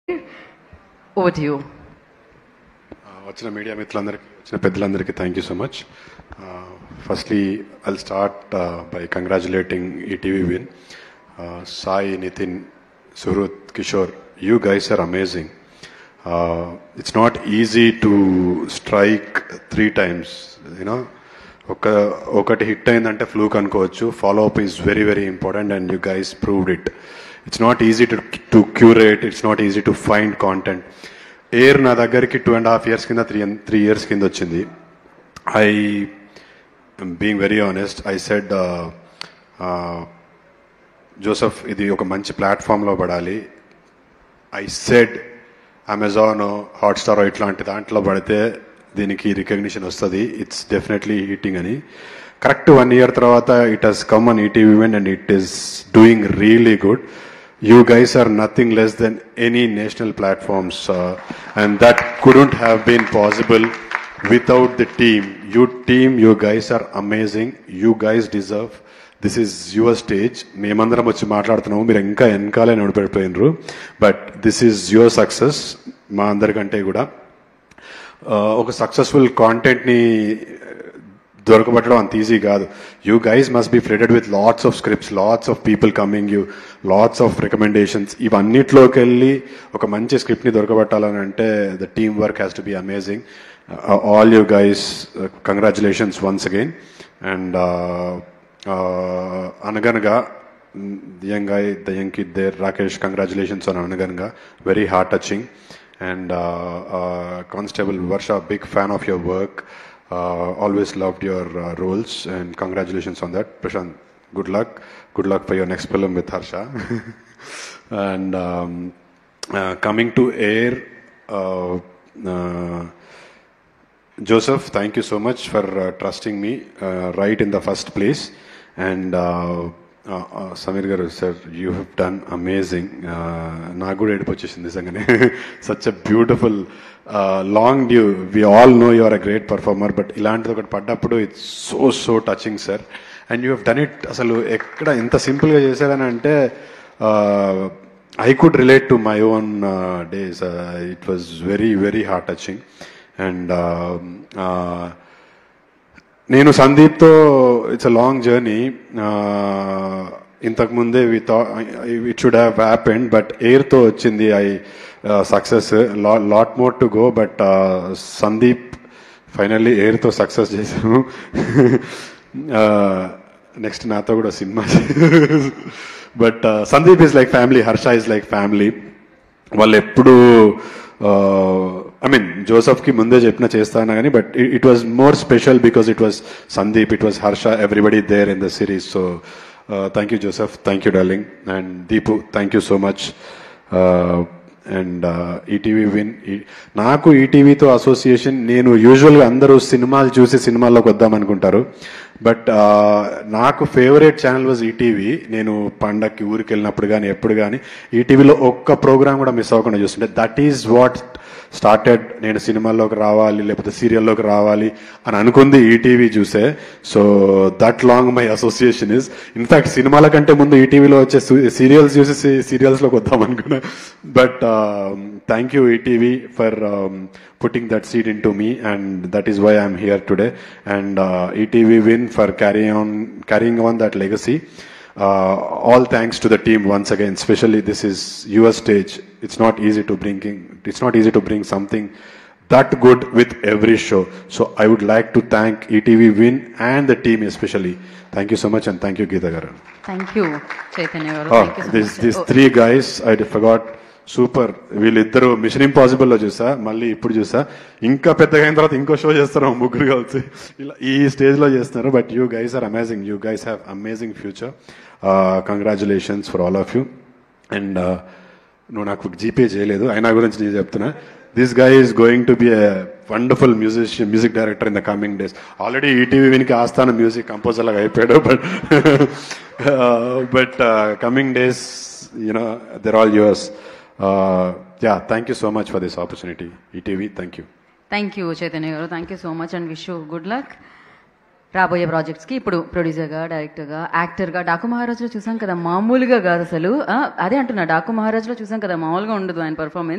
Over to you. వచ్చిన మీడియా మిత్రులందరికీ వచ్చిన పెద్దలందరికీ thank you so much. Firstly I'll start by congratulating ETV Win. Sai, Nitin, Suhruth, Kishore, you guys are amazing. It's not easy to strike 3 times. You ఒకటి hit అయిందంటే fluke అనుకోవచ్చు. Follow up is very very important and you guys proved it. It's not easy to curate, it's not easy to find content. ఎయిర్ నా దగ్గరికి 2.5 years కింద 3 years కింద వచ్చింది. I being very honest, I said Joseph ఇది ఒక మంచి ప్లాట్ఫామ్లో పడాలి. ఐ సెడ్ అమెజాన్, హాట్స్టార్ ఇట్లాంటి దాంట్లో పడితే దీనికి రికగ్నిషన్ వస్తుంది, ఇట్స్ డెఫినెట్లీ హిట్టింగ్ అని. కరెక్ట్ 1 year తర్వాత it has come on ETV event and it is doing really good. You guys are nothing less than any national platforms, and that couldn't have been possible without the team. You guys are amazing. You guys deserve. This is your stage. మేమందరం వచ్చి మాట్లాడుతున్నాము, మీరు ఇంకా వెనకాలే నడిపెడిపోయినరు. But this is your success. మా అందరికంటే కూడా ఒక సక్సెస్ఫుల్ కాంటెంట్ని దొరకబట్టడం అంత ఈజీ కాదు. You guys must be flooded with lots of scripts, lots of people coming you, lots of recommendations. ఇవన్నిట్లోకి వెళ్ళి ఒక మంచి స్క్రిప్ట్ని దొరకబట్టాలని అంటే the team work has to be amazing. All you guys congratulations once again. And Anaganaga the young kid there, Rakesh, congratulations on Anaganaga, very heart touching. And constable Varsha, big fan of your work. Always loved your roles and congratulations on that. Prashant, good luck for your next film with Harsha. And coming to air, Joseph, thank you so much for trusting me right in the first place. And Samir garu sir, you have done amazing. నాకు కూడా ఏడుపు వచ్చేసింది నిజంగానే. Such a beautiful long due. We all know you are a great performer, but ఇలాంటిది ఒకటి పడ్డప్పుడు it's so touching sir. And you have done it అసలు ఎక్కడ ఎంత సింపుల్గా చేశారని అంటే I could relate to my own days. It was very very heart touching. And నేను సందీప్తో ఇట్స్ అ లాంగ్ జర్నీ. ఇంతకుముందే it should have happened, but ఎయిర్తో వచ్చింది success. Lot more to go, but Sandeep finally ఎయిర్తో సక్సెస్ చేశాము. Next నాతో కూడా సినిమా. But Sandeep is like family, Harsha is like family. వాళ్ళు ఎప్పుడు I mean, జోసెఫ్కి ముందే చెప్పిన చేస్తాను కానీ, but it was more special because it was Sandeep, it was Harsha, everybody there in the series. So thank you Joseph, thank you darling. And Deepu, thank you so much. And ETV win. నాకు ఈటీవీతో association, నేను యూజువల్గా అందరూ సినిమాలు చూసి సినిమాల్లోకి వద్దామనుకుంటారు, but నాకు favourite channel was ETV. నేను పండక్కి ఊరికి వెళ్ళినప్పుడు కానీ ఎప్పుడు కానీ ఈటీవీలో ఒక్క ప్రోగ్రామ్ కూడా మిస్ అవ్వకుండా చూస్తుంటే దట్ ఈజ్ వాట్ స్టార్టెడ్. నేను సినిమాల్లోకి రావాలి లేకపోతే సీరియల్లోకి రావాలి అని అనుకుంది ఈటీవీ చూసే. So that long my association is. In fact సినిమాల కంటే ముందు ఈటీవీలో వచ్చే సీరియల్స్ చూసి సీరియల్స్లోకి వద్దాం అనుకున్నా. But thank you ETV for putting that seed into me, and that is why I'm here today. And ETV win for carrying on that legacy. All thanks to the team once again. Especially this is your stage. It's not easy to bring something that good with every show. So I would like to thank ETV win and the team especially. Thank you so much, and thank you Geeta garu. Thank you Chaitanya garu. Thank you so much. These 3 guys I forgot. Super. వీళ్ళిద్దరు machine ఇంపాసిబుల్లో చూసా, మళ్ళీ ఇప్పుడు చూసా, ఇంకా పెద్దగా అయిన తర్వాత ఇంకో షో చేస్తారు ముగ్గురు కలిసి, ఇలా ఈ స్టేజ్లో చేస్తున్నారు. But you guys are amazing. You guys have amazing future. Congratulations for all of you. And నువ్వు నాకు జీపే చేయలేదు, అయినా గురించి నేను చెప్తున్నా. This guy is going to be a wonderful music director in the coming days. Already ETV వినికి ఆస్థాన music composer లాగా అయిపోయాడు. But coming days you know there all yours. Yeah, thank you so much for this opportunity, ETV. Thank you. Thank you Chaitanya garu. Thank you so much and wish you good luck. రాబోయే ప్రాజెక్ట్స్కి ఇప్పుడు ప్రొడ్యూసర్గా, డైరెక్టర్గా, యాక్టర్గా. డాకు మహారాజ్లో చూసాం కదా, మామూలుగా కాదు అసలు. అదే అంటున్నా, డాకు మహారాజ్లో చూసాం కదా, మామూలుగా ఉండదు ఆయన పర్ఫార్మెన్స్.